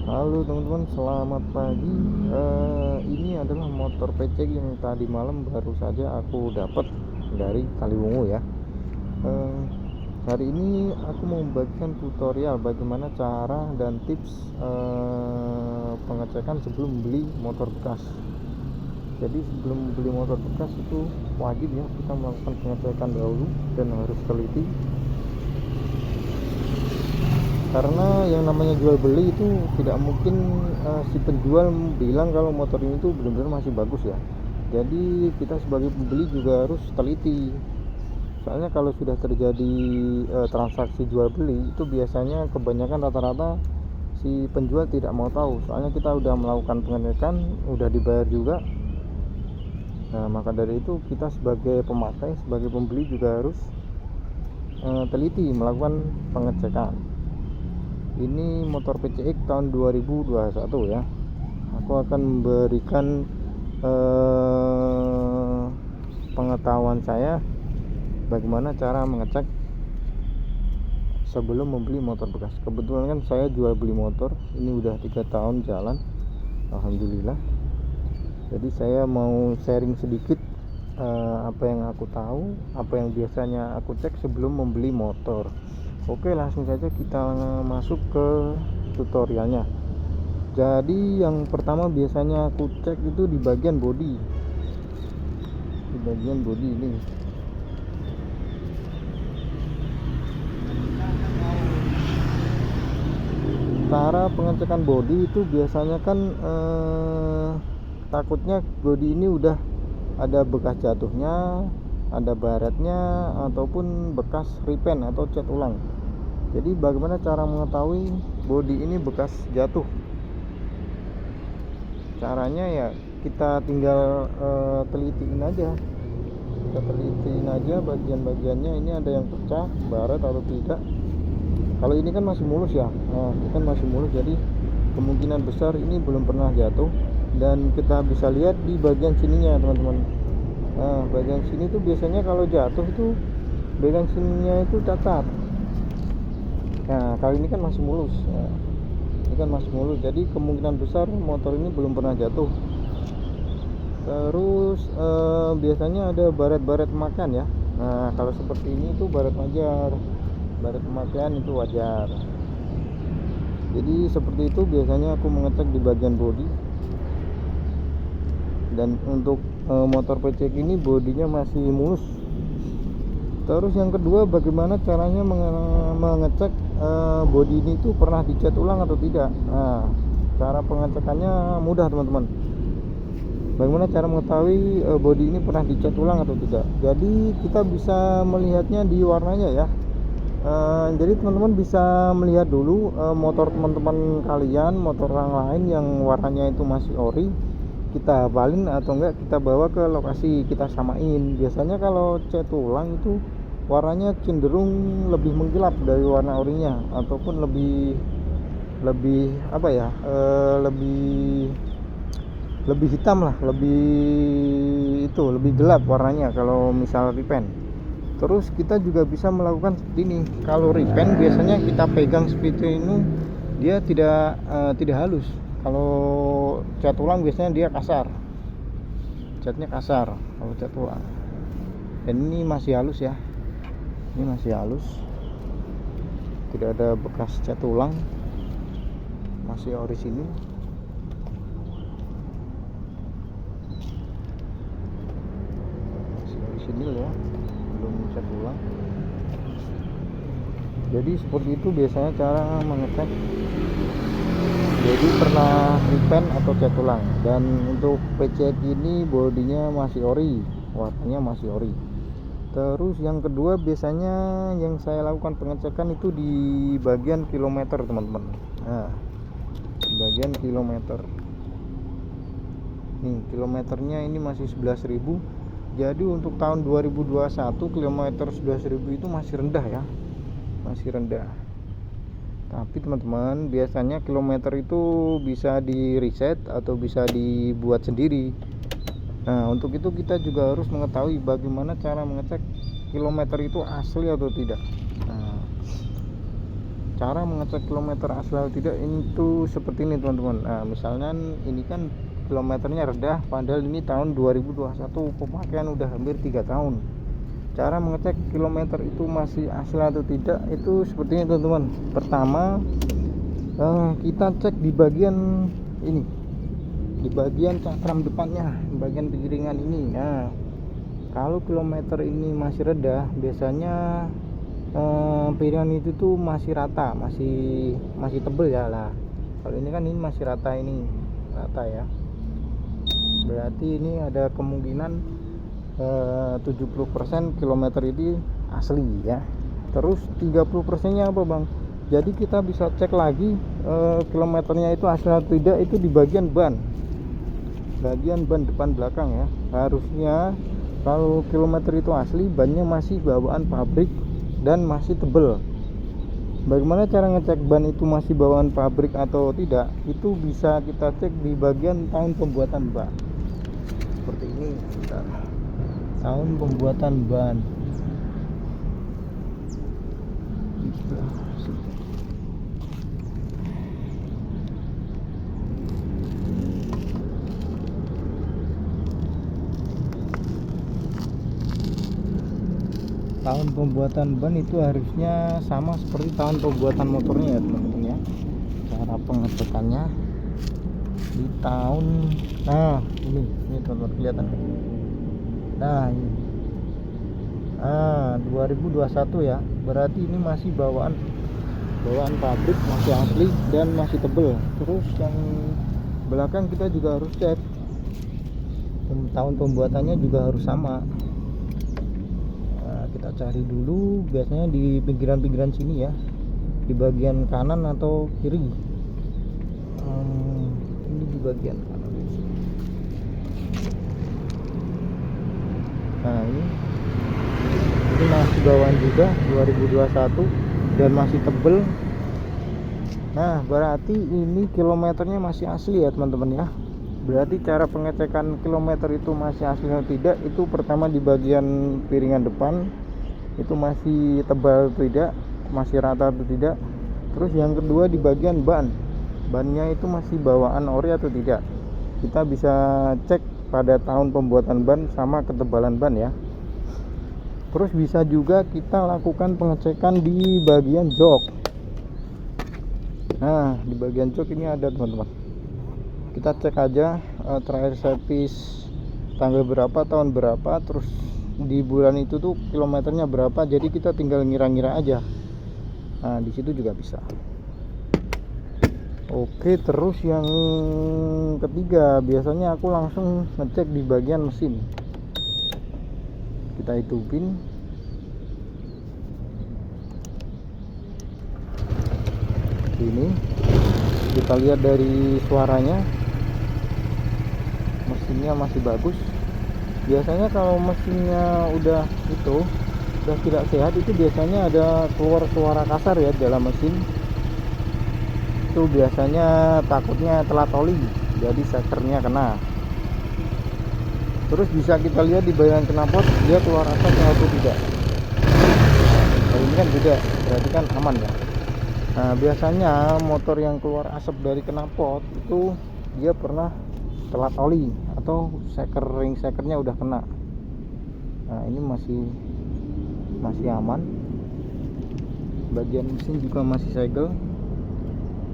Halo teman-teman, selamat pagi. Ini adalah motor PC yang tadi malam baru saja aku dapat dari Kaliwungu ya. Eh, Hari ini aku mau membagikan tutorial bagaimana cara dan tips pengecekan sebelum beli motor bekas. Jadi sebelum beli motor bekas itu wajib ya kita melakukan pengecekan dahulu dan harus teliti. Karena yang namanya jual beli itu tidak mungkin si penjual bilang kalau motor ini tuh benar-benar masih bagus ya. Jadi kita sebagai pembeli juga harus teliti. Soalnya kalau sudah terjadi transaksi jual beli itu biasanya kebanyakan rata-rata si penjual tidak mau tahu. Soalnya kita udah melakukan pengecekan, udah dibayar juga. Nah, maka dari itu kita sebagai pemakai, sebagai pembeli juga harus teliti melakukan pengecekan. Ini motor PCX tahun 2021 ya. Aku akan memberikan pengetahuan saya bagaimana cara mengecek sebelum membeli motor bekas. Kebetulan kan saya jual beli motor, ini udah 3 tahun jalan, alhamdulillah. Jadi saya mau sharing sedikit apa yang aku tahu, apa yang biasanya aku cek sebelum membeli motor. Oke, langsung saja kita masuk ke tutorialnya. Jadi yang pertama biasanya aku cek itu di bagian bodi. Di bagian bodi ini. Cara pengecekan bodi itu biasanya kan takutnya bodi ini udah ada bekas jatuhnya, ada baretnya, ataupun bekas repaint atau cat ulang. Jadi bagaimana cara mengetahui bodi ini bekas jatuh? Caranya ya kita tinggal telitiin aja. Kita telitiin aja bagian-bagiannya, ini ada yang pecah, baret atau tidak. Kalau ini kan masih mulus ya. Nah, ini kan masih mulus, jadi kemungkinan besar ini belum pernah jatuh. Dan kita bisa lihat di bagian sininya teman-teman. Nah, bagian sini tuh biasanya kalau jatuh itu bagian sininya itu cacat. Nah, kali ini kan masih mulus. Nah, ini kan masih mulus, jadi kemungkinan besar motor ini belum pernah jatuh. Terus biasanya ada baret-baret pemakaian ya. Nah, kalau seperti ini tuh baret wajar, baret pemakaian itu wajar. Jadi seperti itu biasanya aku mengecek di bagian bodi. Dan untuk motor PC ini bodinya masih mulus. Terus yang kedua, bagaimana caranya mengecek bodi ini tuh pernah dicat ulang atau tidak. Nah, cara pengecekannya mudah teman-teman. Bagaimana cara mengetahui bodi ini pernah dicat ulang atau tidak? Jadi kita bisa melihatnya di warnanya ya. Jadi teman-teman bisa melihat dulu motor teman-teman kalian, motor orang lain yang warnanya itu masih ori, kita hafalin atau enggak kita bawa ke lokasi, kita samain. Biasanya kalau cat ulang itu warnanya cenderung lebih mengkilap dari warna orinya, ataupun lebih apa ya, lebih hitam lah, lebih gelap warnanya kalau misal repaint. Terus kita juga bisa melakukan seperti ini. Kalau repaint biasanya kita pegang seperti ini, dia tidak halus. Kalau cat ulang biasanya dia kasar, catnya kasar kalau cat ulang. Dan ini masih halus ya, ini masih halus, tidak ada bekas cat ulang, masih orisinil. Masih orisinil ya, belum cat ulang. Jadi seperti itu biasanya cara mengecek jadi pernah repaint atau cat ulang. Dan untuk PCX ini bodinya masih ori, warnanya masih ori. Terus yang kedua biasanya yang saya lakukan pengecekan itu di bagian kilometer teman-teman. Nah, bagian kilometer nih, kilometernya ini masih 11.000. Jadi untuk tahun 2021 kilometer 11.000 itu masih rendah ya, masih rendah. Tapi teman-teman, biasanya kilometer itu bisa di reset atau bisa dibuat sendiri. Nah, untuk itu kita juga harus mengetahui bagaimana cara mengecek kilometer itu asli atau tidak. Nah, cara mengecek kilometer asli atau tidak itu seperti ini teman-teman. Nah misalnya ini kan kilometernya rendah, padahal ini tahun 2021, pemakaian udah hampir 3 tahun. Cara mengecek kilometer itu masih asli atau tidak itu seperti ini teman-teman. Pertama kita cek di bagian ini, di bagian cakram depannya, bagian piringan ini. Nah kalau kilometer ini masih rendah, biasanya piringan itu tuh masih rata, masih tebel ya lah. Kalau ini kan ini masih rata, ini rata ya, berarti ini ada kemungkinan 70% kilometer ini asli ya. Terus 30% nya apa bang? Jadi kita bisa cek lagi kilometernya itu asli atau tidak itu di bagian ban depan belakang ya. Harusnya kalau kilometer itu asli, bannya masih bawaan pabrik dan masih tebel. Bagaimana cara ngecek ban itu masih bawaan pabrik atau tidak? Itu bisa kita cek di bagian tahun pembuatan ban. Seperti ini, bentar. Tahun pembuatan ban. Tahun pembuatan ban itu harusnya sama seperti tahun pembuatan motornya ya teman-teman ya. Cara pengecekannya di tahun, nah ini teman-teman kelihatan. Nah ini 2021 ya, berarti ini masih bawaan pabrik, masih asli dan masih tebel. Terus yang belakang kita juga harus cek, tahun pembuatannya juga harus sama. Kita cari dulu, biasanya di pinggiran sini ya, di bagian kanan atau kiri. Ini di bagian kanan. Nah ini masih bawaan juga 2021 dan masih tebel. Nah berarti ini kilometernya masih asli ya teman-teman ya. Berarti cara pengecekan kilometer itu masih asli atau tidak, itu pertama di bagian piringan depan itu masih tebal atau tidak, masih rata atau tidak. Terus yang kedua di bagian bannya itu masih bawaan ori atau tidak. Kita bisa cek pada tahun pembuatan ban sama ketebalan ban ya. Terus bisa juga kita lakukan pengecekan di bagian jok. Nah di bagian jok ini ada teman-teman, kita cek aja terakhir servis tanggal berapa, tahun berapa, terus di bulan itu tuh kilometernya berapa, jadi kita tinggal ngira-ngira aja. Nah di situ juga bisa. Oke, terus yang ketiga biasanya aku langsung ngecek di bagian mesin. Kita hidupin. Ini kita lihat dari suaranya, mesinnya masih bagus. Biasanya kalau mesinnya udah tidak sehat, itu biasanya ada keluar suara kasar ya dalam mesin. Itu biasanya takutnya telat oli, jadi sekernya kena. Terus bisa kita lihat di bagian knalpot, dia keluar asap atau tidak. Kalau ini kan tidak, berarti kan aman ya. Nah biasanya motor yang keluar asap dari knalpot itu dia pernah telat oli atau ring sekernya udah kena. Nah ini masih aman. Bagian mesin juga masih segel,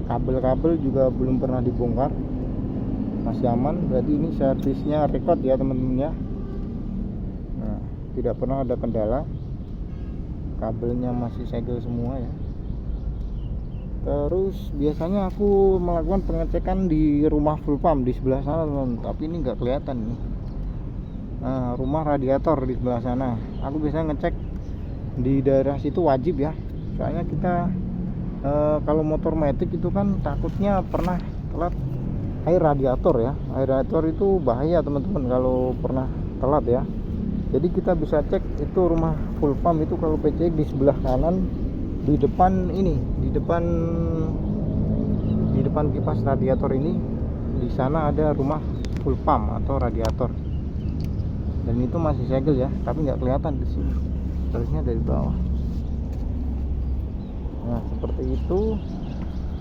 kabel-kabel juga belum pernah dibongkar, masih aman. Berarti ini servisnya record ya teman-teman ya. Nah tidak pernah ada kendala, kabelnya masih segel semua ya. Terus biasanya aku melakukan pengecekan di rumah full pump di sebelah sana teman, tapi ini nggak kelihatan nih. Nah, rumah radiator di sebelah sana. Aku biasanya ngecek di daerah situ wajib ya. Soalnya kita kalau motor matic itu kan takutnya pernah telat air radiator ya. Air radiator itu bahaya teman-teman kalau pernah telat ya. Jadi kita bisa cek itu rumah full pump itu kalau PCX di sebelah kanan, di depan ini, di depan kipas radiator ini, di sana ada rumah full pump atau radiator. Dan itu masih segel ya, tapi nggak kelihatan di sini. Harusnya dari bawah. Nah seperti itu.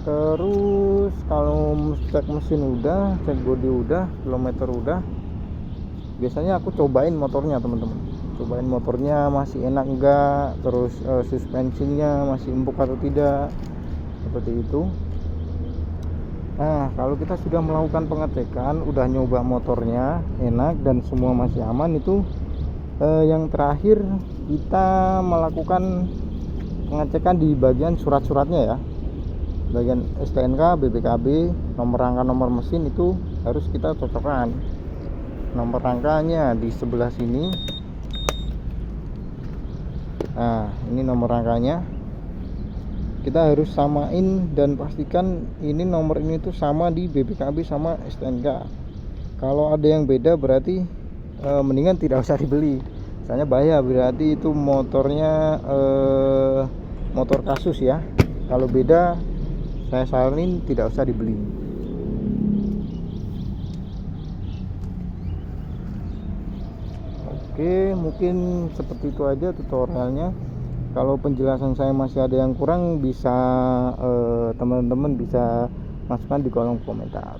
Terus kalau cek mesin udah, cek bodi udah, kilometer udah, biasanya aku cobain motornya teman-teman, cobain motornya masih enak enggak, terus suspensinya masih empuk atau tidak, seperti itu. Nah, kalau kita sudah melakukan pengecekan, udah nyoba motornya enak dan semua masih aman, itu yang terakhir kita melakukan pengecekan di bagian surat-suratnya ya, bagian STNK, BPKB, nomor rangka, nomor mesin itu harus kita cocokkan. Nomor rangkanya di sebelah sini. Nah, ini nomor rangkanya. Kita harus samain dan pastikan ini nomor ini tuh sama di BPKB sama STNK. Kalau ada yang beda berarti mendingan tidak usah dibeli. Soalnya bahaya, berarti itu motornya motor kasus ya. Kalau beda, saya saranin tidak usah dibeli. Oke, mungkin seperti itu aja tutorialnya. Kalau penjelasan saya masih ada yang kurang, bisa teman-teman bisa masukkan di kolom komentar.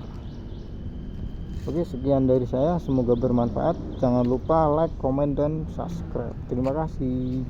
Oke, sekian dari saya, semoga bermanfaat. Jangan lupa like, komen, dan subscribe. Terima kasih.